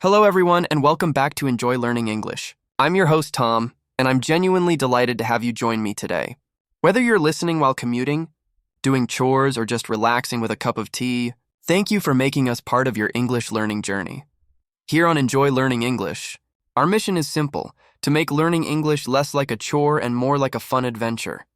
Hello, everyone, and welcome back to Enjoy Learning English. I'm your host, Tom, and I'm genuinely delighted to have you join me today. Whether you're listening while commuting, doing chores, or just relaxing with a cup of tea, thank you for making us part of your English learning journey. Here on Enjoy Learning English, our mission is simple: to make learning English less like a chore and more like a fun adventure.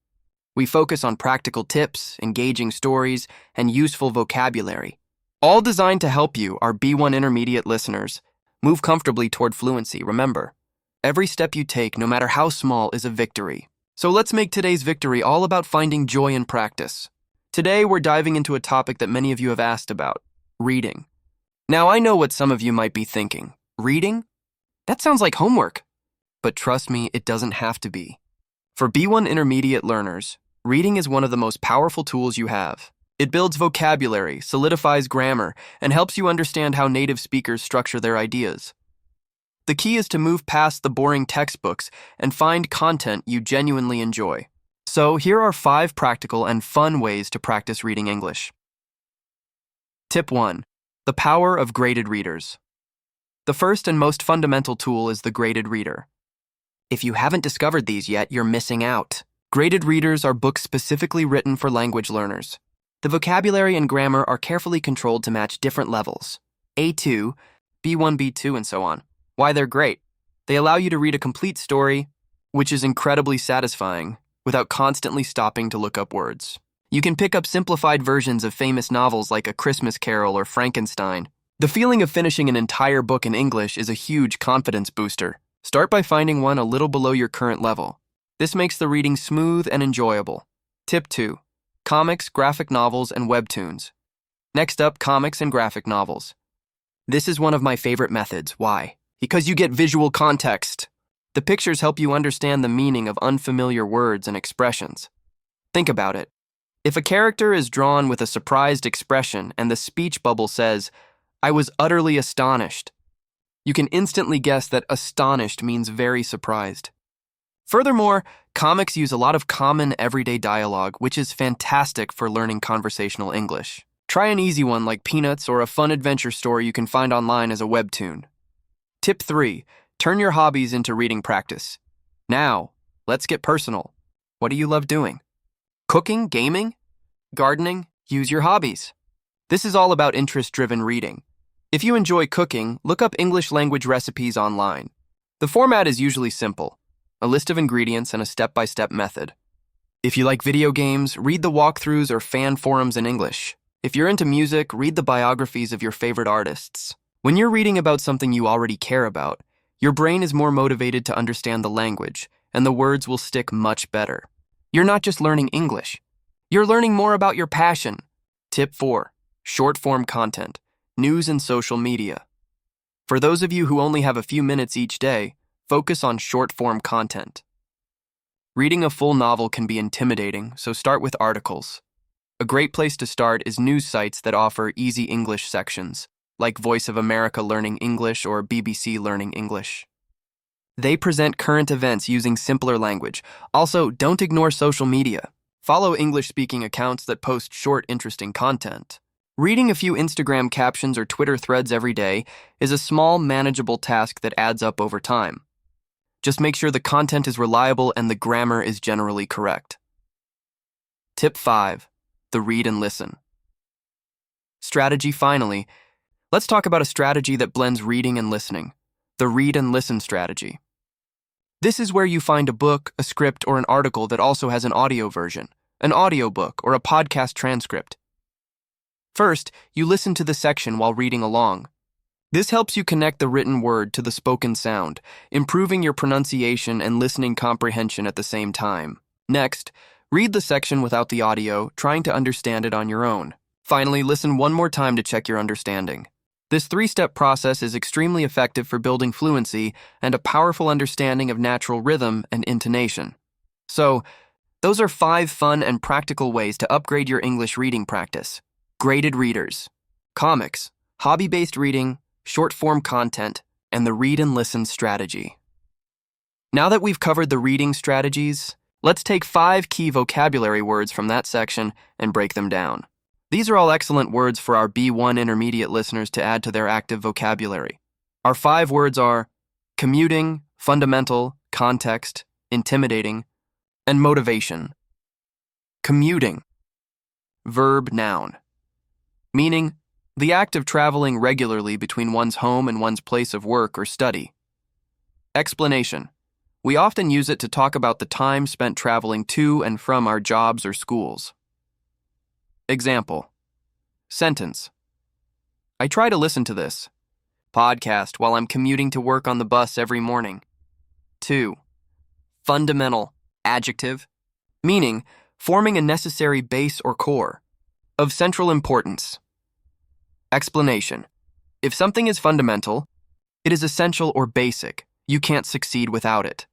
We focus on practical tips, engaging stories, and useful vocabulary, all designed to help you, our B1 Intermediate listeners, move comfortably toward fluency. Remember, every step you take, no matter how small, is a victory. So let's make today's victory all about finding joy in practice. Today, we're diving into a topic that many of you have asked about: reading. Now, I know what some of you might be thinking. Reading? That sounds like homework. But trust me, it doesn't have to be. For B1 Intermediate learners, reading is one of the most powerful tools you have. It builds vocabulary, solidifies grammar, and helps you understand how native speakers structure their ideas. The key is to move past the boring textbooks and find content you genuinely enjoy. So here are 5 practical and fun ways to practice reading English. Tip 1. The power of graded readers. The first and most fundamental tool is the graded reader. If you haven't discovered these yet, you're missing out. Graded readers are books specifically written for language learners. The vocabulary and grammar are carefully controlled to match different levels: A2, B1, B2, and so on. Why they're great? They allow you to read a complete story, which is incredibly satisfying, without constantly stopping to look up words. You can pick up simplified versions of famous novels like A Christmas Carol or Frankenstein. The feeling of finishing an entire book in English is a huge confidence booster. Start by finding one a little below your current level. This makes the reading smooth and enjoyable. Tip 2. Comics, graphic novels, and webtoons. Next up, comics and graphic novels. This is one of my favorite methods. Why? Because you get visual context. The pictures help you understand the meaning of unfamiliar words and expressions. Think about it. If a character is drawn with a surprised expression and the speech bubble says, "I was utterly astonished," you can instantly guess that astonished means very surprised. Furthermore, comics use a lot of common everyday dialogue, which is fantastic for learning conversational English. Try an easy one like Peanuts or a fun adventure story you can find online as a webtoon. Tip 3. Turn your hobbies into reading practice. Now, let's get personal. What do you love doing? Cooking? Gaming? Gardening? Use your hobbies. This is all about interest-driven reading. If you enjoy cooking, look up English language recipes online. The format is usually simple: a list of ingredients and a step-by-step method. If you like video games, read the walkthroughs or fan forums in English. If you're into music, read the biographies of your favorite artists. When you're reading about something you already care about, your brain is more motivated to understand the language, and the words will stick much better. You're not just learning English. You're learning more about your passion. Tip 4. Short-form content, news and social media. For those of you who only have a few minutes each day, focus on short-form content. Reading a full novel can be intimidating, so start with articles. A great place to start is news sites that offer easy English sections, like Voice of America Learning English or BBC Learning English. They present current events using simpler language. Also, don't ignore social media. Follow English-speaking accounts that post short, interesting content. Reading a few Instagram captions or Twitter threads every day is a small, manageable task that adds up over time. Just make sure the content is reliable and the grammar is generally correct. Tip 5. The read and listen. Strategy. Finally, let's talk about a strategy that blends reading and listening: the read and listen strategy. This is where you find a book, a script, or an article that also has an audio version, an audiobook, or a podcast transcript. First, you listen to the section while reading along. This helps you connect the written word to the spoken sound, improving your pronunciation and listening comprehension at the same time. Next, read the section without the audio, trying to understand it on your own. Finally, listen one more time to check your understanding. This 3-step process is extremely effective for building fluency and a powerful understanding of natural rhythm and intonation. So, those are 5 fun and practical ways to upgrade your English reading practice: graded readers, comics, hobby-based reading, short-form content, and the read and listen strategy. Now that we've covered the reading strategies, let's take 5 key vocabulary words from that section and break them down. These are all excellent words for our B1 Intermediate listeners to add to their active vocabulary. Our 5 words are commuting, fundamental, context, intimidating, and motivation. Commuting. Verb noun. Meaning, the act of traveling regularly between one's home and one's place of work or study. Explanation. We often use it to talk about the time spent traveling to and from our jobs or schools. Example. Sentence. I try to listen to this podcast while I'm commuting to work on the bus every morning. 2. Fundamental. Adjective. Meaning, forming a necessary base or core. Of central importance. Explanation. If something is fundamental, it is essential or basic. You can't succeed without it.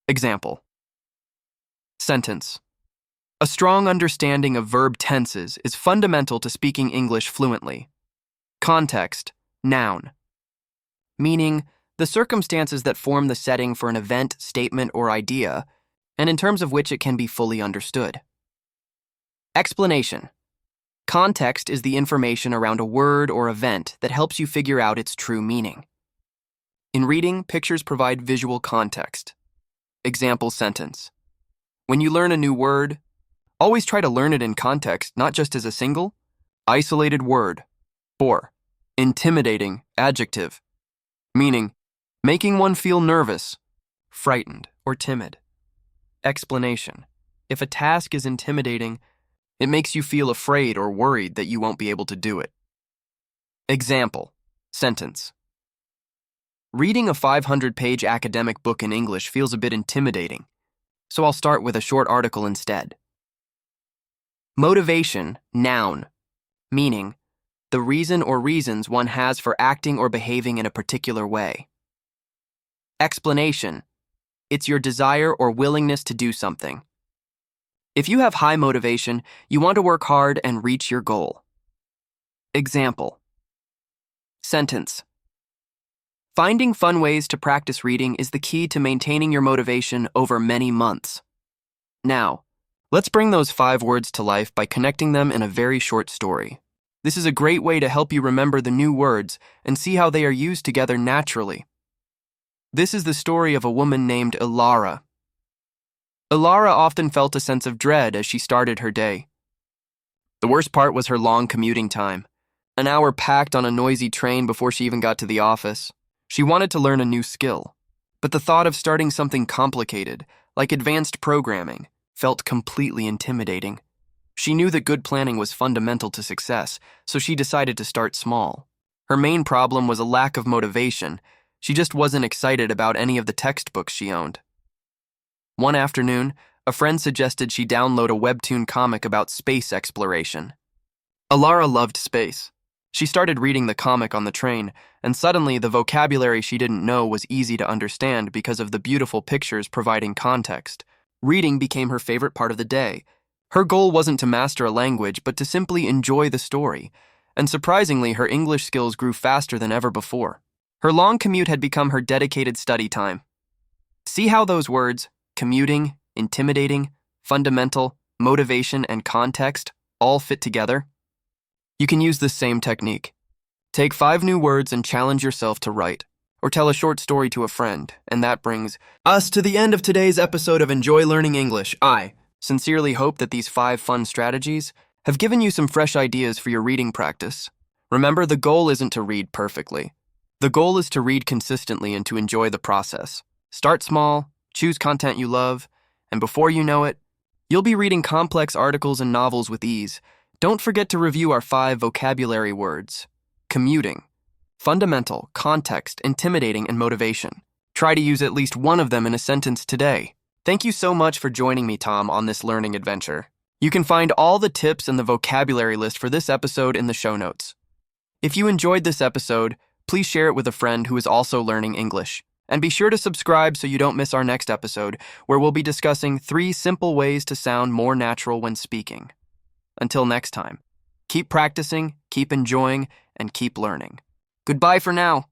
Example. Sentence. A strong understanding of verb tenses is fundamental to speaking English fluently. Context. Noun. Meaning, the circumstances that form the setting for an event, statement, or idea, and in terms of which it can be fully understood. Explanation. Context is the information around a word or event that helps you figure out its true meaning. In reading, pictures provide visual context. Example sentence. When you learn a new word, always try to learn it in context, not just as a single, isolated word. 4. Intimidating. Adjective. Meaning, making one feel nervous, frightened, or timid. Explanation. If a task is intimidating, it makes you feel afraid or worried that you won't be able to do it. Example. Sentence. Reading a 500-page academic book in English feels a bit intimidating, so I'll start with a short article instead. Motivation. Noun. Meaning, the reason or reasons one has for acting or behaving in a particular way. Explanation. It's your desire or willingness to do something. If you have high motivation, you want to work hard and reach your goal. Example. Sentence. Finding fun ways to practice reading is the key to maintaining your motivation over many months. Now, let's bring those 5 words to life by connecting them in a very short story. This is a great way to help you remember the new words and see how they are used together naturally. This is the story of a woman named Ilara. Ilara often felt a sense of dread as she started her day. The worst part was her long commuting time, an hour packed on a noisy train before she even got to the office. She wanted to learn a new skill, but the thought of starting something complicated, like advanced programming, felt completely intimidating. She knew that good planning was fundamental to success, so she decided to start small. Her main problem was a lack of motivation. She just wasn't excited about any of the textbooks she owned. One afternoon, a friend suggested she download a webtoon comic about space exploration. Ilara loved space. She started reading the comic on the train, and suddenly the vocabulary she didn't know was easy to understand because of the beautiful pictures providing context. Reading became her favorite part of the day. Her goal wasn't to master a language, but to simply enjoy the story, and surprisingly, her English skills grew faster than ever before. Her long commute had become her dedicated study time. See how those words, commuting, intimidating, fundamental, motivation, and context, all fit together? You can use this same technique. Take 5 new words and challenge yourself to write, or tell a short story to a friend, and that brings us to the end of today's episode of Enjoy Learning English. I sincerely hope that these 5 fun strategies have given you some fresh ideas for your reading practice. Remember, the goal isn't to read perfectly. The goal is to read consistently and to enjoy the process. Start small, choose content you love, and before you know it, you'll be reading complex articles and novels with ease. Don't forget to review our 5 vocabulary words. Commuting, fundamental, context, intimidating, and motivation. Try to use at least one of them in a sentence today. Thank you so much for joining me, Tom, on this learning adventure. You can find all the tips and the vocabulary list for this episode in the show notes. If you enjoyed this episode, please share it with a friend who is also learning English. And be sure to subscribe so you don't miss our next episode, where we'll be discussing 3 simple ways to sound more natural when speaking. Until next time, keep practicing, keep enjoying, and keep learning. Goodbye for now.